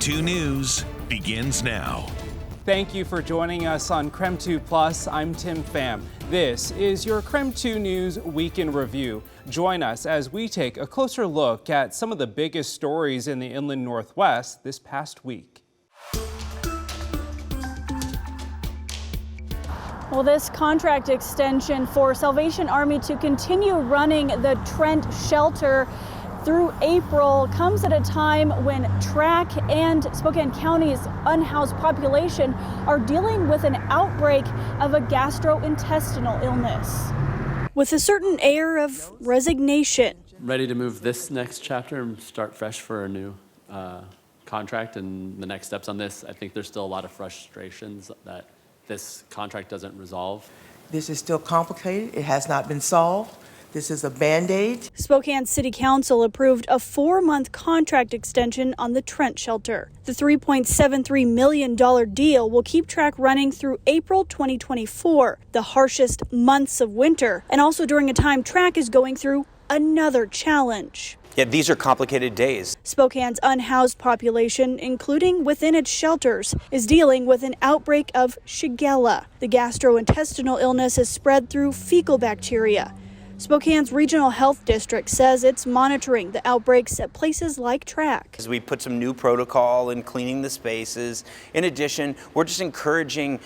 KREM 2 News begins now. Thank you for joining us on KREM 2 Plus. I'm Tim Pham. This is your KREM 2 News Week in Review. Join us as we take a closer look at some of the biggest stories in the Inland Northwest this past week. Well, this contract extension for Salvation Army to continue running the Trent Shelter through April comes at a time when TRAC and Spokane County's unhoused population are dealing with an outbreak of a gastrointestinal illness. With a certain air of resignation. Ready to move this next chapter and start fresh for a new contract and the next steps on this. I think there's still a lot of frustrations that this contract doesn't resolve. This is still complicated. It has not been solved. This is a Band-Aid. Spokane City Council approved a 4-month contract extension on the Trent Shelter. The $3.73 million deal will keep TRAC running through April 2024, the harshest months of winter, and also during a time TRAC is going through another challenge. Yeah, these are complicated days. Spokane's unhoused population, including within its shelters, is dealing with an outbreak of Shigella. The gastrointestinal illness is spread through fecal bacteria. Spokane's Regional Health District says it's monitoring the outbreaks at places like TRAC. We put some new protocol in cleaning the spaces. In addition, we're just encouraging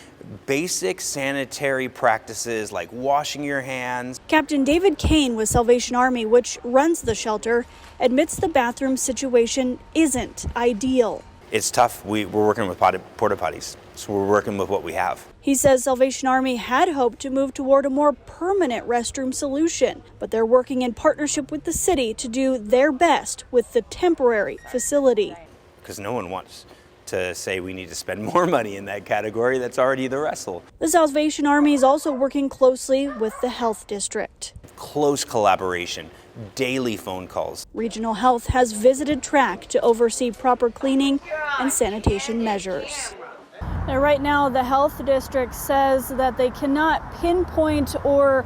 basic sanitary practices like washing your hands. Captain David Kane with Salvation Army, which runs the shelter, admits the bathroom situation isn't ideal. It's tough. We're working with porta potties, so we're working with what we have. He says Salvation Army had hoped to move toward a more permanent restroom solution, but they're working in partnership with the city to do their best with the temporary facility. Because no one wants to say we need to spend more money in that category. That's already the wrestle. The Salvation Army is also working closely with the health district. Close collaboration, daily phone calls. Regional Health has visited TRAC to oversee proper cleaning and sanitation measures. Now, right now, the health district says that they cannot pinpoint or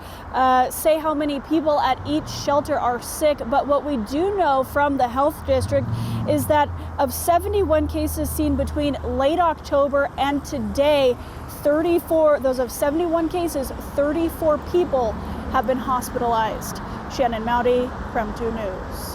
say how many people at each shelter are sick. But what we do know from the health district is that of 71 cases seen between late October and today, 34, those of 71 cases, 34 people have been hospitalized. Shannon Mowdy, KREM 2 News.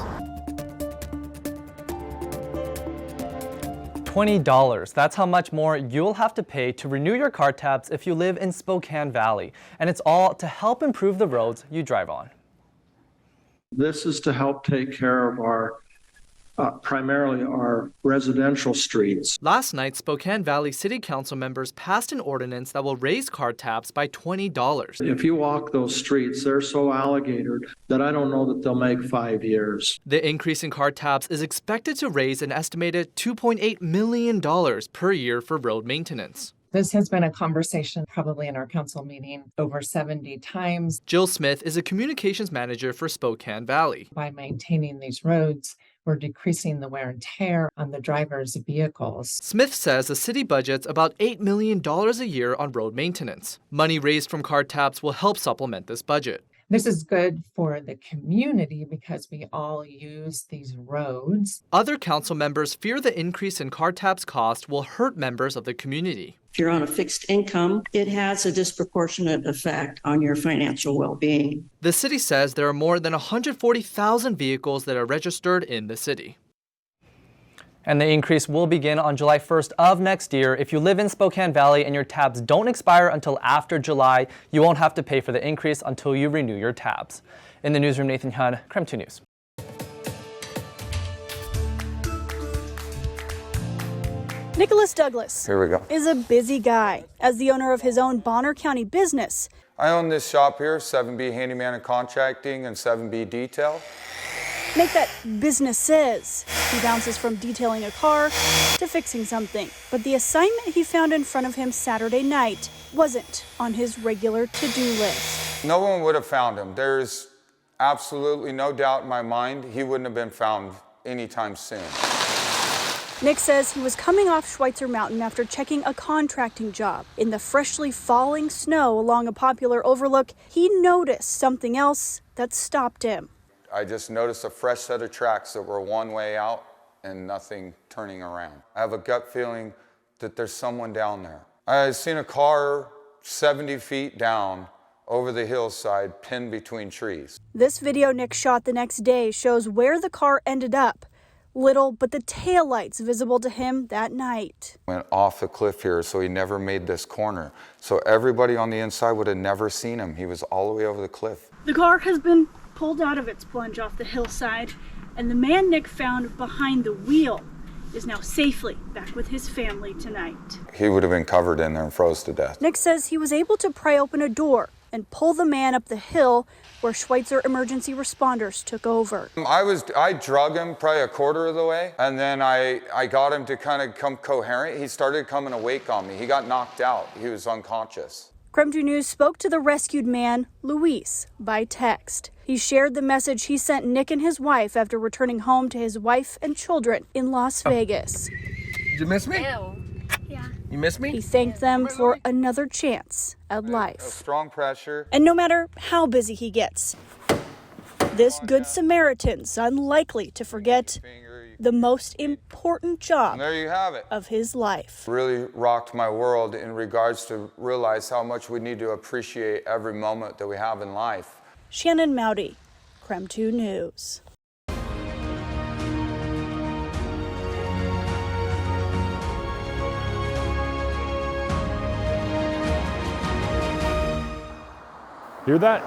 $20. That's how much more you'll have to pay to renew your car tabs if you live in Spokane Valley. And it's all to help improve the roads you drive on. This is to help take care of our primarily our residential streets. Last night, Spokane Valley City Council members passed an ordinance that will raise car tabs by $20. If you walk those streets, they're so alligatored that I don't know that they'll make 5 years. The increase in car tabs is expected to raise an estimated $2.8 million per year for road maintenance. This has been a conversation probably in our council meeting over 70 times. Jill Smith is a communications manager for Spokane Valley. By maintaining these roads, we're decreasing the wear and tear on the drivers' vehicles. Smith says the city budgets about $8 million a year on road maintenance. Money raised from car tabs will help supplement this budget. This is good for the community because we all use these roads. Other council members fear the increase in car tabs cost will hurt members of the community. If you're on a fixed income, it has a disproportionate effect on your financial well-being. The city says there are more than 140,000 vehicles that are registered in the city. And the increase will begin on July 1st of next year. If you live in Spokane Valley and your tabs don't expire until after July, you won't have to pay for the increase until you renew your tabs. In the newsroom, Nathan Hun, KREM 2 News. Nicholas Douglas Here we go. is a busy guy. As the owner of his own Bonner County business, I own this shop here, 7B Handyman and Contracting and 7B Detail. Make that businesses. He bounces from detailing a car to fixing something. But the assignment he found in front of him Saturday night wasn't on his regular to-do list. No one would have found him. There's absolutely no doubt in my mind he wouldn't have been found anytime soon. Nick says he was coming off Schweitzer Mountain after checking a contracting job. In the freshly falling snow along a popular overlook, he noticed something else that stopped him. I just noticed a fresh set of tracks that were one way out and nothing turning around. I have a gut feeling that there's someone down there. I seen a car 70 feet down over the hillside, pinned between trees. This video Nick shot the next day shows where the car ended up. Little but the taillights visible to him that night. Went off the cliff here, so he never made this corner. So everybody on the inside would have never seen him. He was all the way over the cliff. The car has been pulled out of its plunge off the hillside, and the man Nick found behind the wheel is now safely back with his family tonight. He would have been covered in there and froze to death. Nick says he was able to pry open a door and pull the man up the hill where Schweitzer emergency responders took over. I drug him probably a quarter of the way, and then I got him to kind of come coherent. He started coming awake on me. He got knocked out. He was unconscious. KREM 2 News spoke to the rescued man, Luis, by text. He shared the message he sent Nick and his wife after returning home to his wife and children in Las Vegas. Did you miss me? Yeah. You miss me? He thanked them for another chance at life. Strong pressure. And no matter how busy he gets, this Good Samaritan's unlikely to forget the most important job And there you have it. of his life. Really rocked my world in regards to realize how much we need to appreciate every moment that we have in life. Shannon Mowdy, KREM 2 News. Hear that?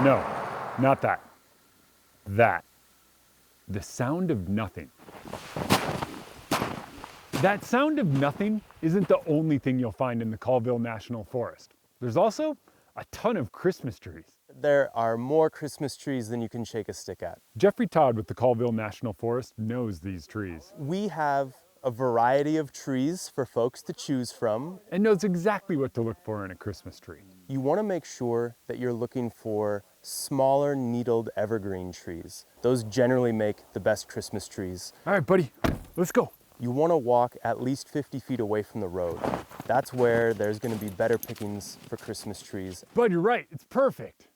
No, not that. That. The sound of nothing. That sound of nothing isn't the only thing you'll find in the Colville National Forest. There's also a ton of Christmas trees. There are more Christmas trees than you can shake a stick at. Jeffrey Todd with the Colville National Forest knows these trees. We have a variety of trees for folks to choose from. And knows exactly what to look for in a Christmas tree. You want to make sure that you're looking for smaller needled evergreen trees. Those generally make the best Christmas trees. All right, buddy, let's go. You want to walk at least 50 feet away from the road. That's where there's going to be better pickings for Christmas trees. Bud, you're right, it's perfect.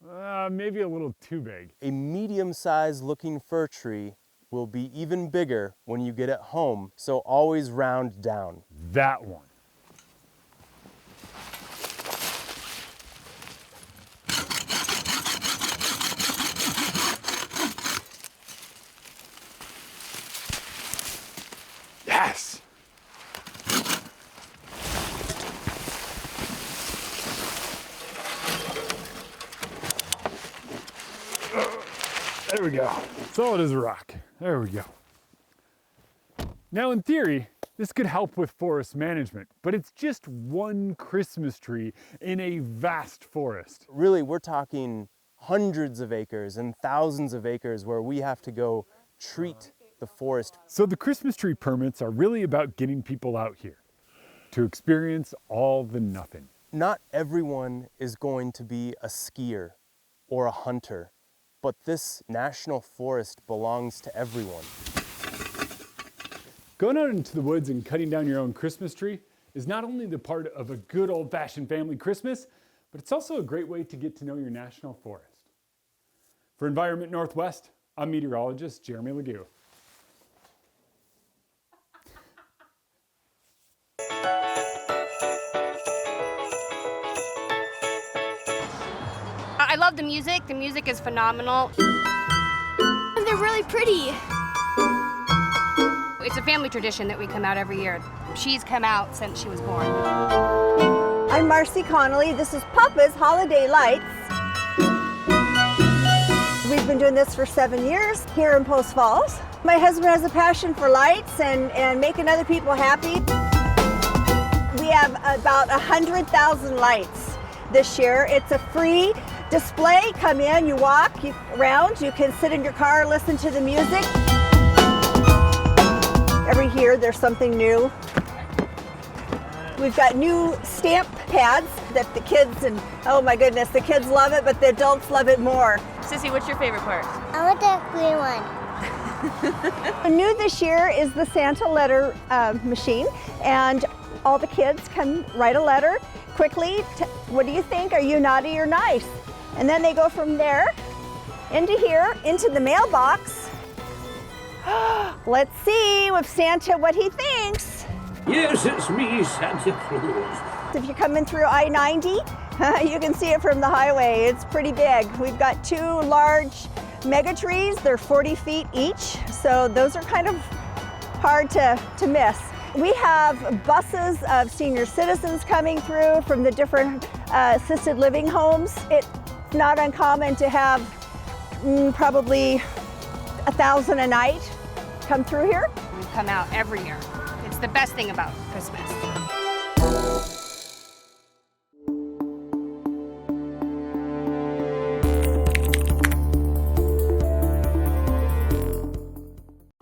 Maybe a little too big. A medium-sized looking fir tree will be even bigger when you get it home, so always round down. That one. Yes! There we go. Solid as a rock. There we go. Now, in theory, this could help with forest management, but it's just one Christmas tree in a vast forest. Really, we're talking hundreds of acres and thousands of acres where we have to go treat the forest. So the Christmas tree permits are really about getting people out here to experience all the nothing. Not everyone is going to be a skier or a hunter, but this national forest belongs to everyone. Going out into the woods and cutting down your own Christmas tree is not only the part of a good old-fashioned family Christmas, but it's also a great way to get to know your national forest. For Environment Northwest, I'm meteorologist Jeremy Legoux. I love the music. The music is phenomenal. They're really pretty. It's a family tradition that we come out every year. She's come out since she was born. I'm Marcy Connolly. This is Papa's Holiday Lights. We've been doing this for 7 years here in Post Falls. My husband has a passion for lights and making other people happy. We have about 100,000 lights this year. It's a free display. Come in, you walk around, you can sit in your car, listen to the music. Every year there's something new. We've got new stamp pads that the kids, and oh my goodness, the kids love it, but the adults love it more. Sissy, what's your favorite part? I want the green one. New this year is the Santa letter machine, and all the kids can write a letter quickly. What do you think? Are you naughty or nice? And then they go from there into here, into the mailbox, Let's see with Santa what he thinks. Yes, it's me, Santa Claus. If you're coming through I-90, you can see it from the highway. It's pretty big. We've got 2 large mega trees. They're 40 feet each, so those are kind of hard to miss. We have buses of senior citizens coming through from the different assisted living homes. It's not uncommon to have probably 1,000 a night come through here. We come out every year. It's the best thing about Christmas.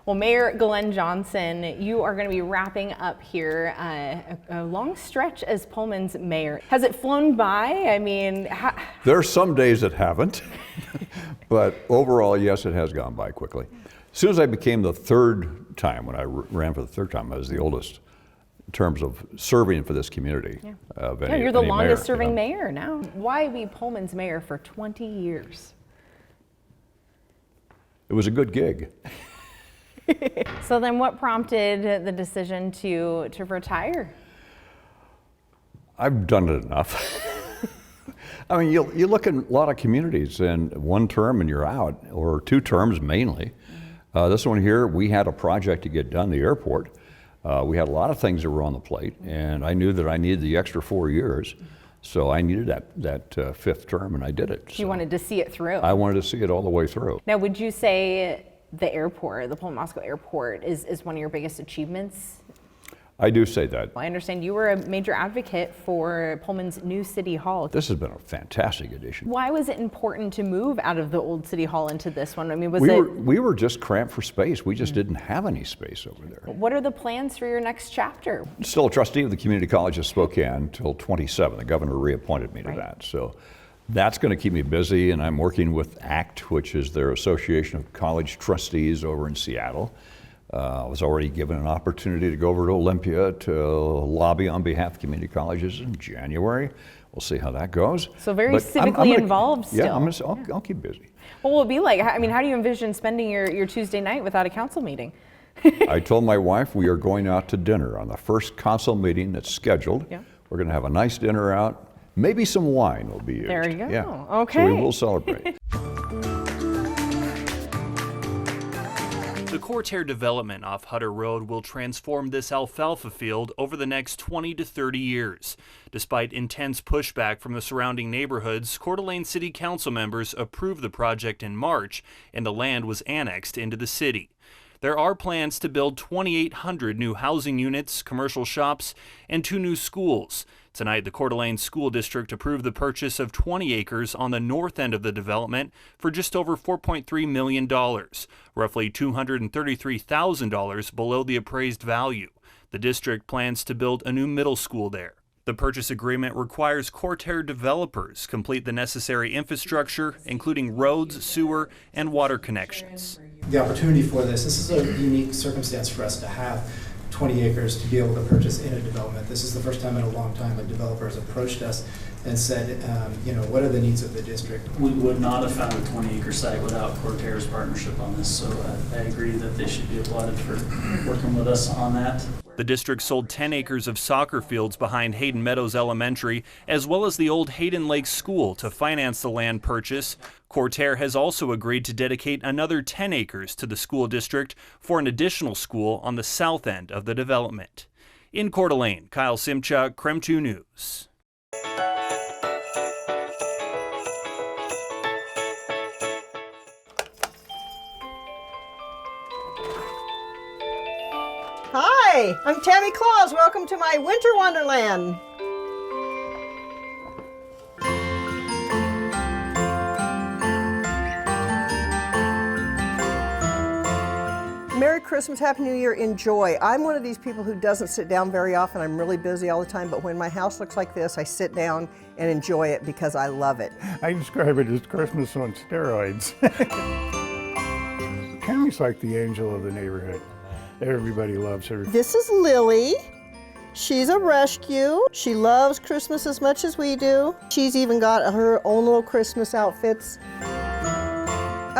Well, Mayor Glenn Johnson, you are going to be wrapping up here a long stretch as Pullman's mayor. Has it flown by? I mean, there are some days that haven't, but overall, yes, it has gone by quickly. As soon as I became the 3rd time, when I ran for the 3rd time, I was the oldest in terms of serving for this community. Yeah, you're the longest serving mayor now. Why be Pullman's mayor for 20 years? It was a good gig. So then what prompted the decision to retire? I've done it enough. I mean, you look at a lot of communities and 1 term and you're out, or 2 terms mainly. This one here, we had a project to get done, the airport. We had a lot of things that were on the plate, and I knew that I needed the extra 4 years. So I needed that 5th term, and I did it. You wanted to see it through. I wanted to see it all the way through. Now, would you say the airport, the Pullman-Moscow Airport, is one of your biggest achievements? I do say that. I understand you were a major advocate for Pullman's new City Hall. This has been a fantastic addition. Why was it important to move out of the old City Hall into this one? I mean, we were just cramped for space. We just didn't have any space over there. What are the plans for your next chapter? I'm still a trustee of the Community College of Spokane until 27. The governor reappointed me to that. So that's going to keep me busy, and I'm working with ACT, which is their Association of College Trustees over in Seattle. I was already given an opportunity to go over to Olympia to lobby on behalf of community colleges in January. We'll see how that goes. So very civically involved still. Yeah, I'll keep busy. What will it be like? I mean, how do you envision spending your Tuesday night without a council meeting? I told my wife we are going out to dinner on the first council meeting that's scheduled. Yeah. We're going to have a nice dinner out. Maybe some wine will be used. There you go. Yeah. Okay. So we will celebrate. The Cair Development off Hutter Road will transform this alfalfa field over the next 20 to 30 years. Despite intense pushback from the surrounding neighborhoods, Coeur d'Alene City Council members approved the project in March, and the land was annexed into the city. There are plans to build 2,800 new housing units, commercial shops, and 2 new schools. Tonight, the Coeur d'Alene School District approved the purchase of 20 acres on the north end of the development for just over $4.3 million, roughly $233,000 below the appraised value. The district plans to build a new middle school there. The purchase agreement requires Cair developers complete the necessary infrastructure, including roads, sewer, and water connections. The opportunity for this is a unique circumstance for us to have 20 acres to be able to purchase in a development. This is the first time in a long time a developer has approached us and said, what are the needs of the district? We would not have found a 20-acre site without Cair's partnership on this, so I agree that they should be applauded for working with us on that. The district sold 10 acres of soccer fields behind Hayden Meadows Elementary, as well as the old Hayden Lake School, to finance the land purchase. Cair has also agreed to dedicate another 10 acres to the school district for an additional school on the south end of the development. In Coeur d'Alene, Kyle Simchuk, KREM 2 News. Hi, I'm Tammy Claus. Welcome to my winter wonderland. Merry Christmas, Happy New Year, enjoy. I'm one of these people who doesn't sit down very often. I'm really busy all the time, but when my house looks like this, I sit down and enjoy it because I love it. I describe it as Christmas on steroids. Tammy's like the angel of the neighborhood. Everybody loves her. This is Lily. She's a rescue. She loves Christmas as much as we do. She's even got her own little Christmas outfits.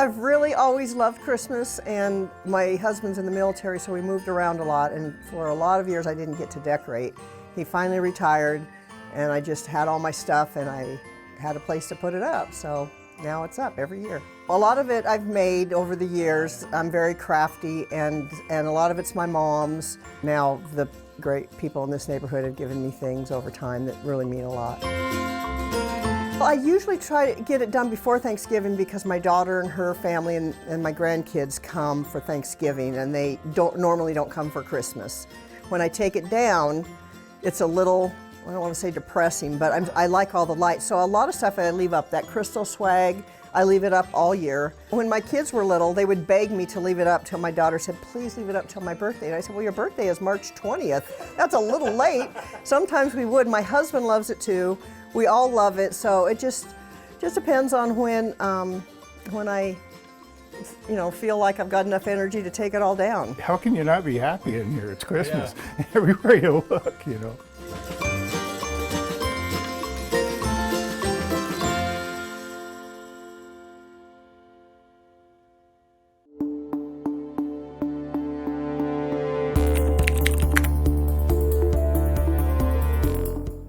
I've really always loved Christmas, and my husband's in the military, so we moved around a lot, and for a lot of years I didn't get to decorate. He finally retired, and I just had all my stuff, and I had a place to put it up, so now it's up every year. A lot of it I've made over the years. I'm very crafty, and a lot of it's my mom's. Now the great people in this neighborhood have given me things over time that really mean a lot. I usually try to get it done before Thanksgiving because my daughter and her family and my grandkids come for Thanksgiving, and they normally don't come for Christmas. When I take it down, it's a little, I don't want to say depressing, but I like all the lights. So a lot of stuff I leave up. That crystal swag, I leave it up all year. When my kids were little, they would beg me to leave it up till my daughter said, please leave it up till my birthday. And I said, well, your birthday is March 20th. That's a little late. Sometimes we would. My husband loves it too. We all love it. So it just depends on when I feel like I've got enough energy to take it all down. How can you not be happy in here? It's Christmas. Yeah. Everywhere you look, you know.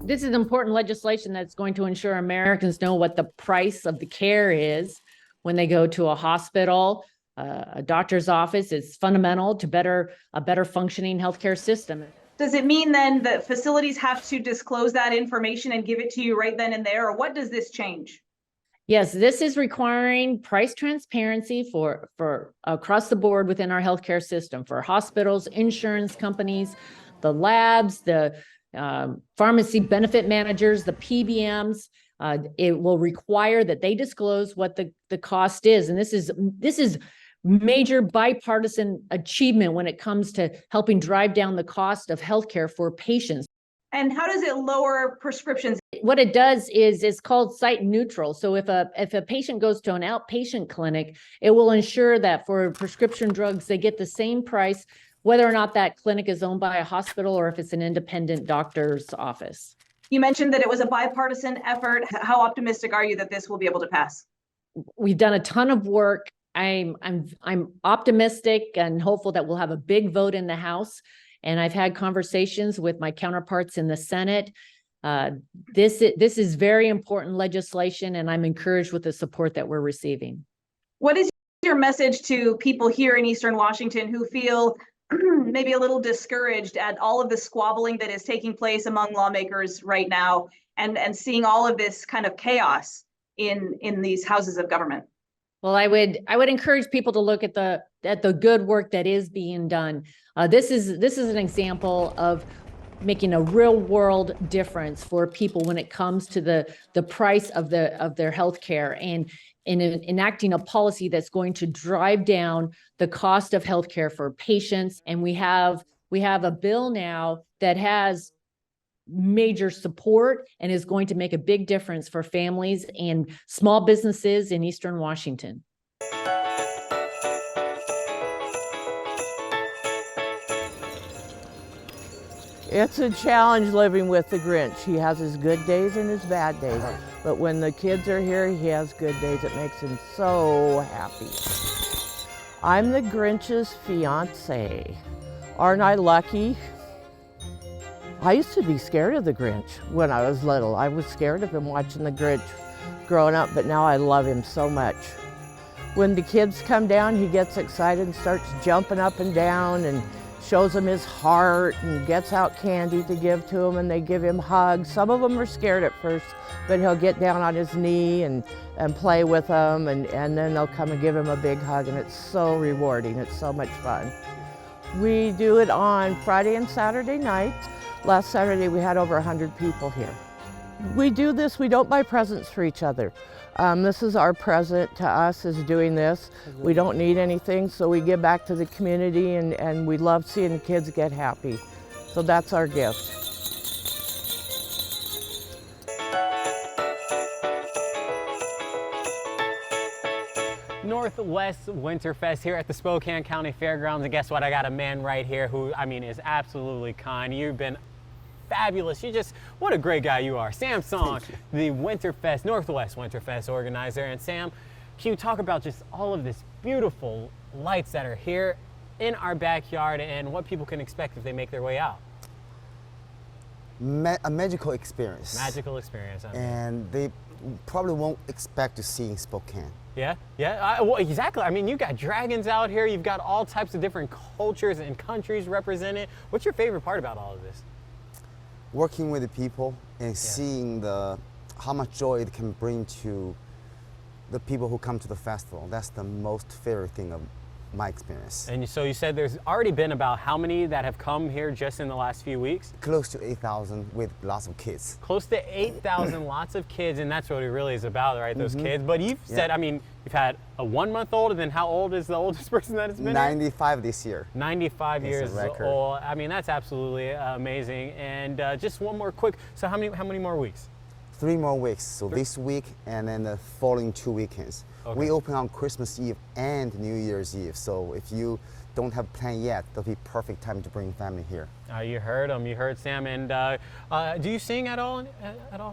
This is important legislation that's going to ensure Americans know what the price of the care is when they go to a hospital, a doctor's office. It's fundamental to a better functioning healthcare system. Does it mean then that facilities have to disclose that information and give it to you right then and there, or what does this change? Yes, this is requiring price transparency for across the board within our healthcare system, for hospitals, insurance companies, the labs, the pharmacy benefit managers, the PBMs. It will require that they disclose what the cost is. And this is major bipartisan achievement when it comes to helping drive down the cost of healthcare for patients. And how does it lower prescriptions? What it does is it's called site neutral. So if a patient goes to an outpatient clinic, it will ensure that for prescription drugs, they get the same price, whether or not that clinic is owned by a hospital or if it's an independent doctor's office. You mentioned that it was a bipartisan effort. How optimistic are you that this will be able to pass? We've done a ton of work. I'm optimistic and hopeful that we'll have a big vote in the House. And I've had conversations with my counterparts in the Senate. This is very important legislation, and I'm encouraged with the support that we're receiving. What is your message to people here in Eastern Washington who feel maybe a little discouraged at all of the squabbling that is taking place among lawmakers right now, and seeing all of this kind of chaos in these houses of government? Well, I would encourage people to look at the good work that is being done. This is an example of making a real world difference for people when it comes to the price of their health care, and in enacting a policy that's going to drive down the cost of healthcare for patients. And we have a bill now that has major support and is going to make a big difference for families and small businesses in Eastern Washington. It's a challenge living with the Grinch. He has his good days and his bad days. But when the kids are here, he has good days. It makes him so happy. I'm the Grinch's fiance. Aren't I lucky? I used to be scared of the Grinch when I was little. I was scared of him watching the Grinch growing up, but now I love him so much. When the kids come down, he gets excited and starts jumping up and down and shows them his heart and gets out candy to give to them, and they give him hugs. Some of them are scared at first, but he'll get down on his knee and play with them, and then they'll come and give him a big hug, and it's so rewarding. It's so much fun. We do it on Friday and Saturday nights. Last Saturday we had over 100 people here. We do this, we don't buy presents for each other. This is our present to us, is doing this. We don't need anything, so we give back to the community, and we love seeing kids get happy. So that's our gift. Northwest Winterfest here at the Spokane County Fairgrounds, and guess what? I got a man right here who, I mean, is absolutely kind. You've been fabulous. What a great guy you are. Sam Song, the Winterfest, Northwest Winterfest organizer. And Sam, Can you talk about just all of this beautiful lights that are here in our backyard and what people can expect if they make their way out? A magical experience. Magical experience. And they probably won't expect to see in Spokane. Yeah, yeah, well, exactly. I mean, you've got dragons out here. You've got all types of different cultures and countries represented. What's your favorite part about all of this? Working with the people and seeing how much joy it can bring to the people who come to the festival. That's the most favorite thing of my experience. And so you said there's already been about how many that have come here just in the last few weeks? Close to 8,000 with lots of kids. Close to 8,000, lots of kids, and that's what it really is about, right? Those kids. But you've said, I mean, you've had a 1-month-old, and then how old is the oldest person that has been 95 here? this year. 95 years old. I mean, that's absolutely amazing. And just one more quick, so how many more weeks? 3 more weeks. So this week and then the following 2 weekends. Okay. We open on Christmas Eve and New Year's Eve. So if you don't have a plan yet, that'll be perfect time to bring family here. You heard him. You heard Sam. And do you sing at all,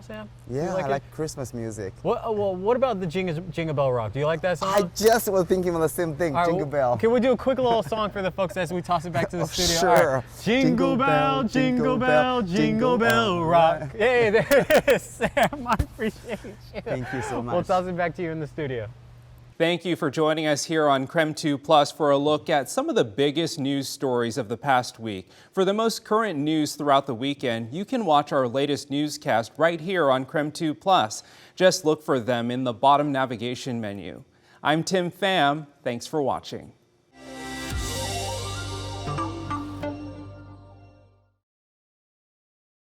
Sam? Yeah, I like Christmas music. Well, what about the Jingle Bell Rock? Do you like that song? I just was thinking of the same thing, Jingle Bell. Can we do a quick little song for the folks as we toss it back to the studio? Sure. Right. Jingle bell, jingle bell, jingle bell rock. Hey, there it is, Sam. I appreciate you. Thank you so much. We'll toss it back to you in the studio. Thank you for joining us here on KREM 2 Plus for a look at some of the biggest news stories of the past week. For the most current news throughout the weekend, you can watch our latest newscast right here on KREM 2 Plus. Just look for them in the bottom navigation menu. I'm Tim Pham. Thanks for watching.